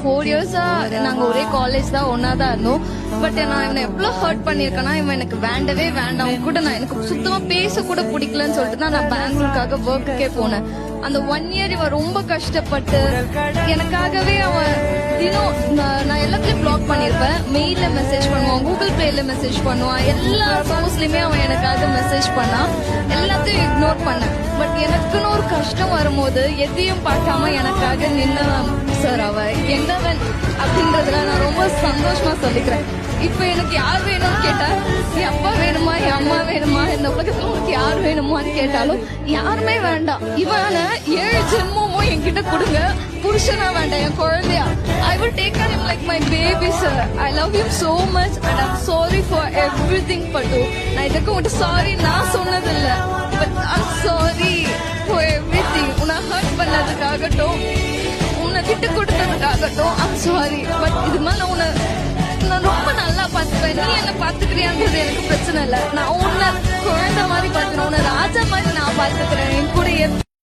4 இயர்ஸா நாங்க ஒரே காலேஜ் தான், ஒன்னா தான் இருந்தோம். பட் நான் இவனை எவ்வளவு ஹர்ட் பண்ணிருக்கேன்னா, இவன் எனக்கு வேண்டவே வேண்டாம், அவன் கூட நான் எனக்கு சுத்தமா பேச கூட பிடிக்கலன்னு சொல்லிட்டு தான் நான் பெங்களூருக்காக ஒர்க்குக்கே போனேன். அந்த 1 இயர் இவன் ரொம்ப கஷ்டப்பட்டு எனக்காகவே அவன் தினம் நான் எல்லாத்துலயும் பிளாக் பண்ணிருப்பேன். மெயில மெசேஜ் பண்ணுவான், கூகுள் பிளேல மெசேஜ் பண்ணுவான், எல்லா சோர்ஸ்லயுமே அவன் எனக்காக மெசேஜ் பண்ணான். எல்லாத்தையும் இக்னோர் பண்ணேன். பட் எனக்குன்னு ஒரு கஷ்டம் வரும்போது எதையும் பார்க்காம எனக்காக நின்ன சார் அவ என்னவன் அப்படின்றதுல நான் ரொம்ப சந்தோஷமா சொல்லிக்கிறேன். இப்ப எனக்கு யார் வேணும்னு கேட்டா, என் அப்பா வேணுமா, என் அம்மா வேணுமா, இந்த உலகத்துல உனக்கு யார் வேணுமான்னு கேட்டாலும் யாருமே வேண்டாம். இவன 7 ஜென்மமும் என்கிட்ட கொடுங்க, புருஷனா வேண்டாம், என் குழந்தையா. I will take care of him like my baby, sir. I love him so much and I'm sorry for everything, Patu. நான் இதுக்கு உன்கிட்ட சாரி நான் சொன்னதில்ல, but I'm sorry for everything. உன்னை ஹர்ட் பண்ணதுக்காகட்டும், உன்னை விட்டு கொடுத்ததுக்காகட்டும் I'm sorry. பட் இது மாதிரி நான் ரொம்ப நல்லா பாத்துப்பேன். நீ என்ன பாத்துக்கிறியான்றது எனக்கு பிரச்சனை இல்ல. நான் உன்னை குழந்தை மாதிரி பாத்துக்கிறேன், உன்னை ராஜா மாதிரி நான் பாத்துக்கிறேன்.